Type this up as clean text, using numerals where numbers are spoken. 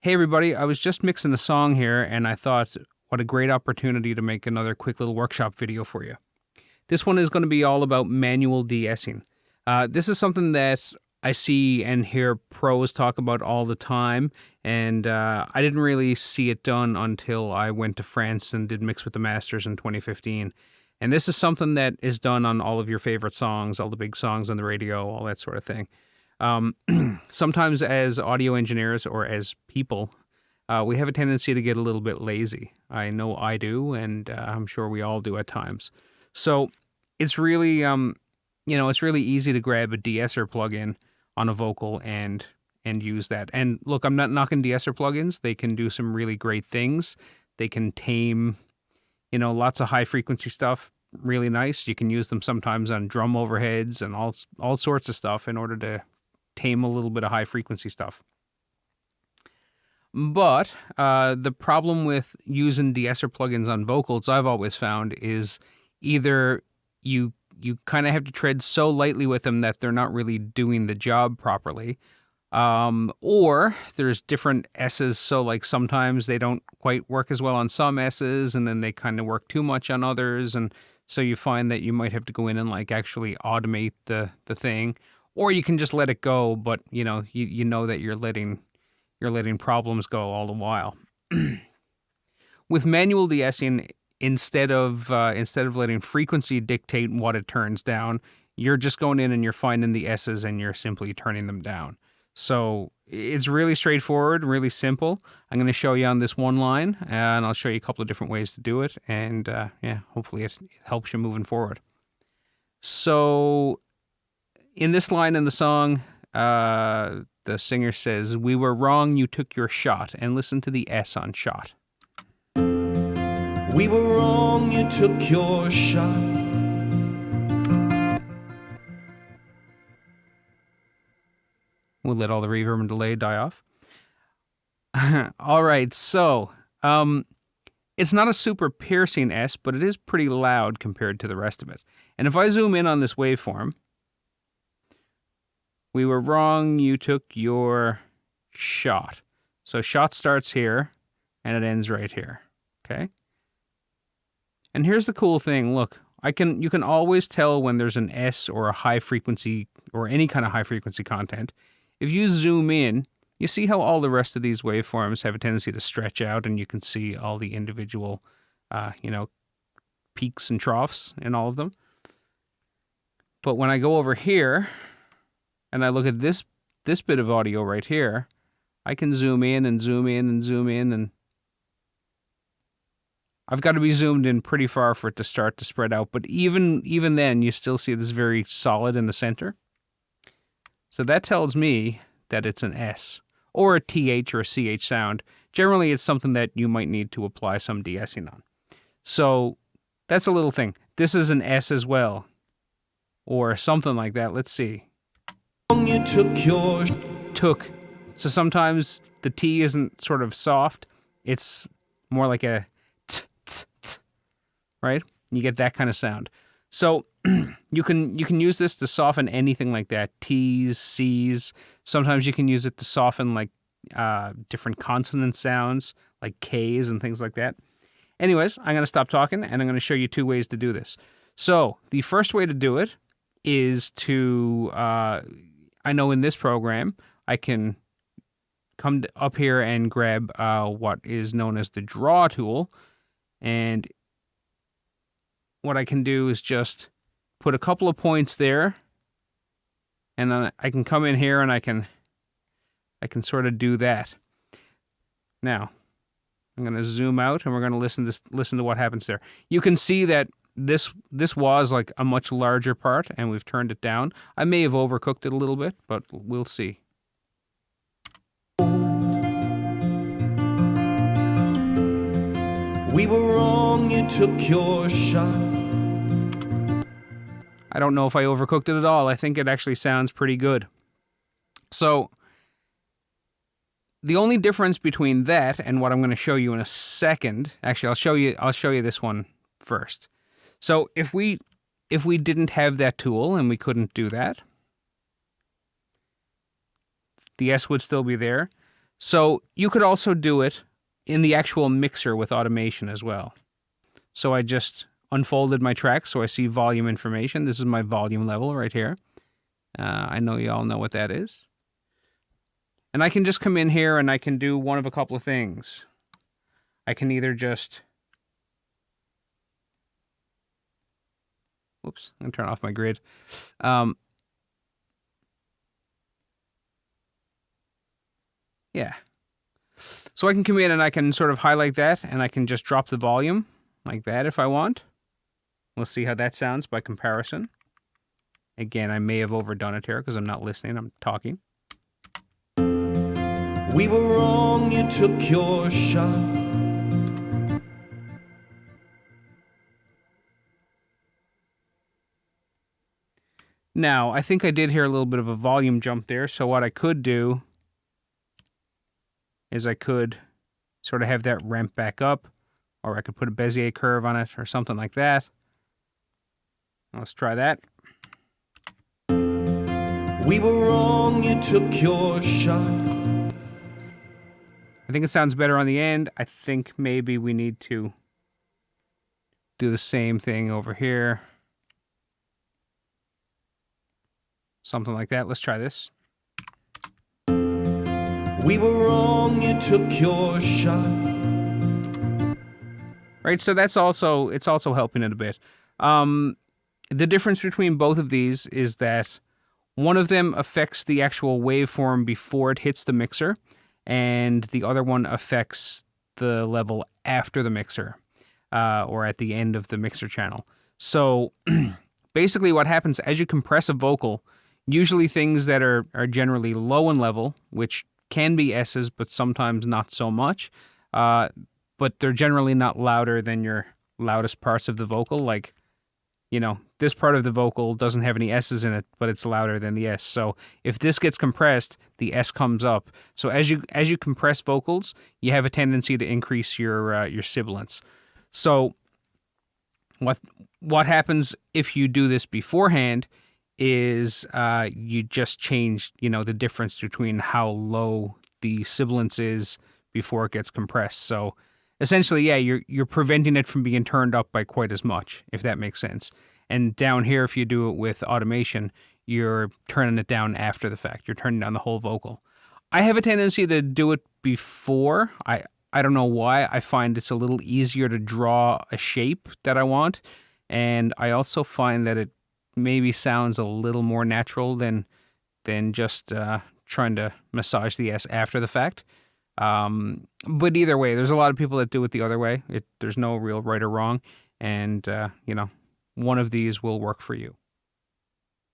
Hey everybody, I was just mixing a song here and I thought what a great opportunity to make another quick little workshop video for you. This one is going to be all about manual de-essing. This is something that I see and hear pros talk about all the time, and I didn't really see it done until I went to France and did Mix with the Masters in 2015. And this is something that is done on all of your favorite songs, all the big songs on the radio, all that sort of thing. Sometimes as audio engineers or as people, we have a tendency to get a little bit lazy. I know I do, and I'm sure we all do at times. So it's really, it's really easy to grab a de-esser plugin on a vocal and use that. And look, I'm not knocking de-esser plugins. They can do some really great things. They can tame, lots of high frequency stuff really nice. You can use them sometimes on drum overheads and all sorts of stuff in order to tame a little bit of high frequency stuff. But the problem with using de-esser plugins on vocals, I've always found, is either you kind of have to tread so lightly with them that they're not really doing the job properly, or there's different S's, so like sometimes they don't quite work as well on some S's, and then they kind of work too much on others, and so you find that you might have to go in and like actually automate the thing. Or you can just let it go, but you know that you're letting problems go all the while. With manual de-essing, instead of letting frequency dictate what it turns down, you're just going in and you're finding the S's and you're simply turning them down. So it's really straightforward, really simple. I'm going to show you on this one line, and I'll show you a couple of different ways to do it, and hopefully it helps you moving forward. So in this line in the song, the singer says, "We were wrong, you took your shot," and listen to the S on shot. We were wrong, you took your shot. We'll let all the reverb and delay die off. All right, so it's not a super piercing S, but it is pretty loud compared to the rest of it. And if I zoom in on this waveform, we were wrong, you took your shot. So shot starts here, and it ends right here, okay? And here's the cool thing, look, you can always tell when there's an S or a high frequency, or any kind of high frequency content. If you zoom in, you see how all the rest of these waveforms have a tendency to stretch out, and you can see all the individual, peaks and troughs in all of them. But when I go over here, and I look at this bit of audio right here, I can zoom in and zoom in and zoom in, and I've got to be zoomed in pretty far for it to start to spread out. But even then, you still see this very solid in the center. So that tells me that it's an S, or a TH or a CH sound. Generally, it's something that you might need to apply some de-essing on. So that's a little thing. This is an S as well, or something like that. Let's see. You took your... Took. So sometimes the T isn't sort of soft. It's more like a t, t, t, right? You get that kind of sound. So you can use this to soften anything like that. T's, C's. Sometimes you can use it to soften like different consonant sounds, like K's and things like that. Anyways, I'm going to stop talking, and I'm going to show you two ways to do this. So the first way to do it is to... I know in this program, I can come up here and grab what is known as the draw tool. And what I can do is just put a couple of points there. And then I can come in here and I can sort of do that. Now, I'm going to zoom out and we're going to listen to what happens there. You can see that this was like a much larger part, and we've turned it down. I may have overcooked it a little bit, but we'll see. We were wrong, you took your shot. I don't know if I overcooked it at all. I think it actually sounds pretty good. So the only difference between that and what I'm going to show you in a second, actually I'll show you this one first. So if we didn't have that tool and we couldn't do that, the S would still be there. So you could also do it in the actual mixer with automation as well. So I just unfolded my track so I see volume information. This is my volume level right here. I know you all know what that is. And I can just come in here and I can do one of a couple of things. I can either just... Whoops, I'm going to turn off my grid. Yeah. So I can come in and I can sort of highlight that and I can just drop the volume like that if I want. We'll see how that sounds by comparison. Again, I may have overdone it here because I'm not listening, I'm talking. We were wrong, you took your shot. Now, I think I did hear a little bit of a volume jump there, so what I could do is I could sort of have that ramp back up, or I could put a Bezier curve on it or something like that. Let's try that. We were wrong, you took your shot. I think it sounds better on the end. I think maybe we need to do the same thing over here. Something like that. Let's try this. We were wrong, you took your shot. Right, so it's also helping it a bit. The difference between both of these is that one of them affects the actual waveform before it hits the mixer, and the other one affects the level after the mixer, or at the end of the mixer channel. So basically what happens as you compress a vocal, usually things that are generally low in level, which can be S's, but sometimes not so much, but they're generally not louder than your loudest parts of the vocal. Like, you know, this part of the vocal doesn't have any S's in it, but it's louder than the S. So if this gets compressed, the S comes up. So as you compress vocals, you have a tendency to increase your sibilance. So what happens if you do this beforehand is you just change, the difference between how low the sibilance is before it gets compressed. So essentially, yeah, you're preventing it from being turned up by quite as much, if that makes sense. And down here, if you do it with automation, you're turning it down after the fact. You're turning down the whole vocal. I have a tendency to do it before. I don't know why. I find it's a little easier to draw a shape that I want. And I also find that it maybe sounds a little more natural than just trying to massage the S after the fact. But either way, there's a lot of people that do it the other way. There's no real right or wrong. And, one of these will work for you.